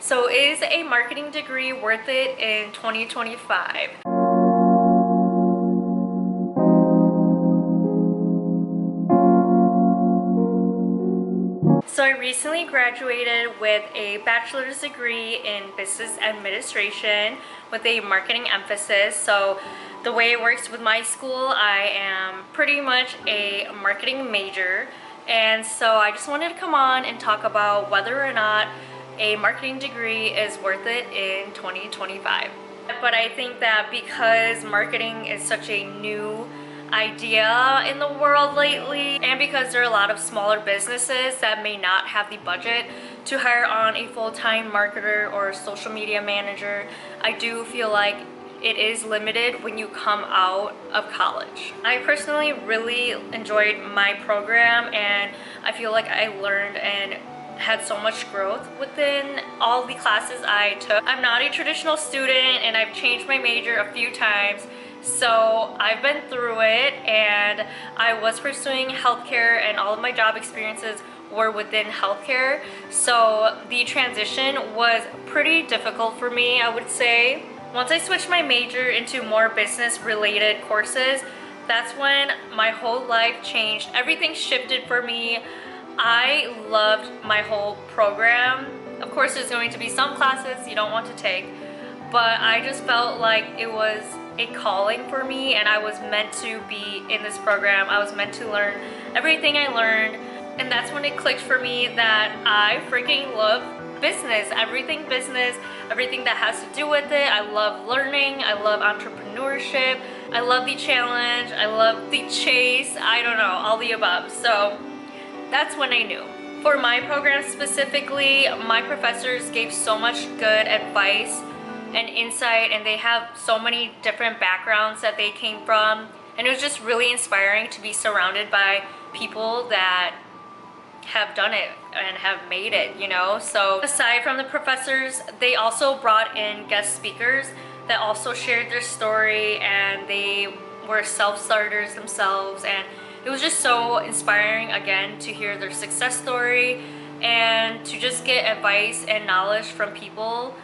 So is a marketing degree worth it in 2025? So I recently graduated with a bachelor's degree in business administration with a marketing emphasis. So the way it works with my school, I am pretty much a marketing major. And so I just wanted to come on and talk about whether or not a marketing degree is worth it in 2025. But I think that because marketing is such a new idea in the world lately, and because there are a lot of smaller businesses that may not have the budget to hire on a full-time marketer or social media manager, I do feel like it is limited when you come out of college. I personally really enjoyed my program, and I feel like I learned and had so much growth within all the classes I took. I'm not a traditional student, and I've changed my major a few times. So I've been through it, and I was pursuing healthcare, and all of my job experiences were within healthcare. So the transition was pretty difficult for me, I would say. Once I switched my major into more business related courses, that's when my whole life changed. Everything shifted for me. I loved my whole program. Of course, there's going to be some classes you don't want to take, but I just felt like it was a calling for me, and I was meant to be in this program. I was meant to learn everything I learned, and that's when it clicked for me that I freaking love business, everything that has to do with it. I love learning, I love entrepreneurship, I love the challenge, I love the chase, I don't know, all the above. So that's when I knew. For my program specifically, my professors gave so much good advice and insight, and they have so many different backgrounds that they came from, and it was just really inspiring to be surrounded by people that have done it and have made it, you know. So aside from the professors, they also brought in guest speakers that also shared their story, and they were self-starters themselves, and it was just so inspiring again to hear their success story and to just get advice and knowledge from people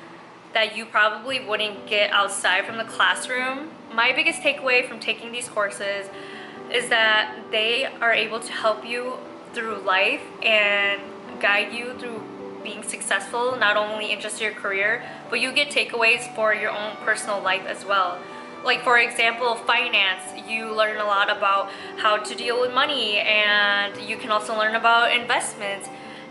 that you probably wouldn't get outside from the classroom. My biggest takeaway from taking these courses is that they are able to help you through life and guide you through being successful, not only in just your career, but you get takeaways for your own personal life as well. Like, for example, finance, you learn a lot about how to deal with money, and you can also learn about investments.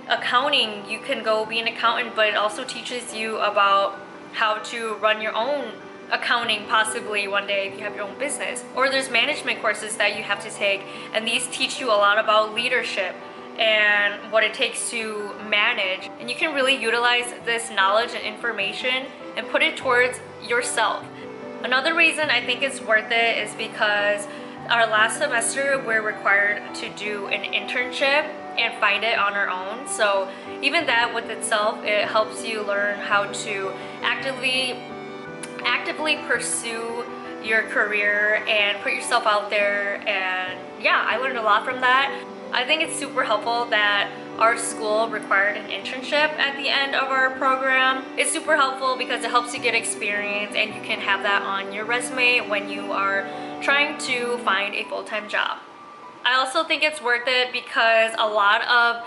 Accounting, you can go be an accountant, but it also teaches you about how to run your own accounting possibly one day if you have your own business. Or there's management courses that you have to take, and these teach you a lot about leadership and what it takes to manage. And you can really utilize this knowledge and information and put it towards yourself. Another reason I think it's worth it is because our last semester we're required to do an internship and find it on our own. So even that with itself, it helps you learn how to actively pursue your career and put yourself out there. And yeah, I learned a lot from that. I think it's super helpful that our school required an internship at the end of our program. It's super helpful because it helps you get experience, and you can have that on your resume when you are trying to find a full-time job. I also think it's worth it because a lot of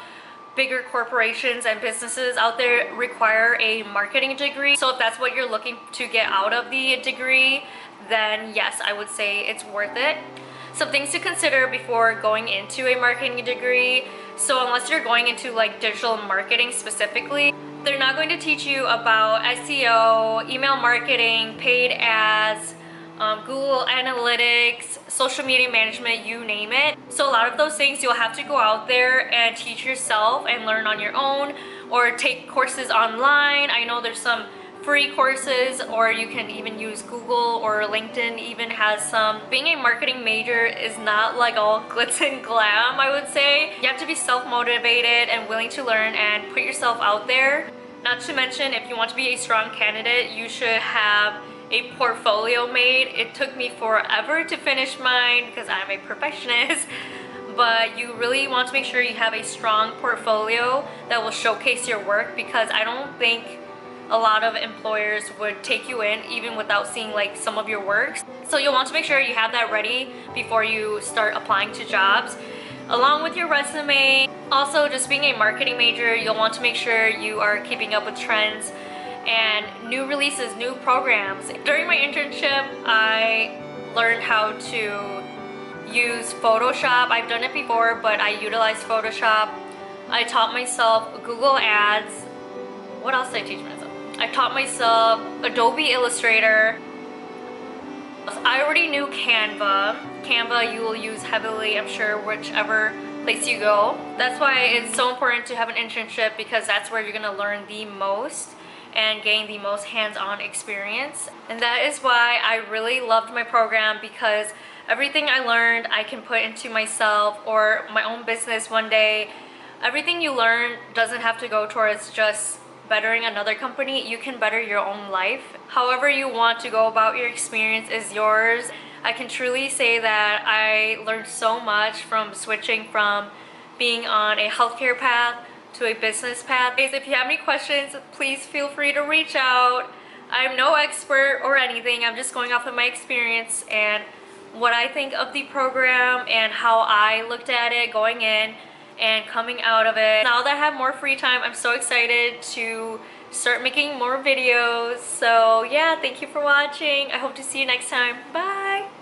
bigger corporations and businesses out there require a marketing degree. So if that's what you're looking to get out of the degree, then yes, I would say it's worth it. Some things to consider before going into a marketing degree. So unless you're going into like digital marketing specifically, they're not going to teach you about SEO, email marketing, paid ads, Google Analytics, social media management, you name it. So a lot of those things you'll have to go out there and teach yourself and learn on your own, or take courses online. I know there's some free courses, or you can even use Google, or LinkedIn even has some. Being a marketing major is not like all glitz and glam, I would say. You have to be self-motivated and willing to learn and put yourself out there. Not to mention, if you want to be a strong candidate, you should have a portfolio made. It took me forever to finish mine because I'm a perfectionist, but you really want to make sure you have a strong portfolio that will showcase your work, because I don't think a lot of employers would take you in even without seeing like some of your works. So you'll want to make sure you have that ready before you start applying to jobs, along with your resume. Also, just being a marketing major, you'll want to make sure you are keeping up with trends and new releases, new programs. During my internship, I learned how to use Photoshop. I've done it before, but I utilize Photoshop. I taught myself Google Ads. What else did I teach myself? I taught myself Adobe Illustrator. I already knew Canva. Canva you will use heavily, I'm sure, whichever place you go. That's why it's so important to have an internship, because that's where you're gonna learn the most and gain the most hands-on experience. And that is why I really loved my program, because everything I learned I can put into myself or my own business one day. Everything you learn doesn't have to go towards just bettering another company. You can better your own life. However you want to go about your experience is yours. I can truly say that I learned so much from switching from being on a healthcare path to a business path. If you have any questions, please feel free to reach out. I'm no expert or anything. I'm just going off of my experience and what I think of the program and how I looked at it going in and coming out of it. Now that I have more free time, I'm so excited to start making more videos. So yeah, thank you for watching. I hope to see you next time. Bye!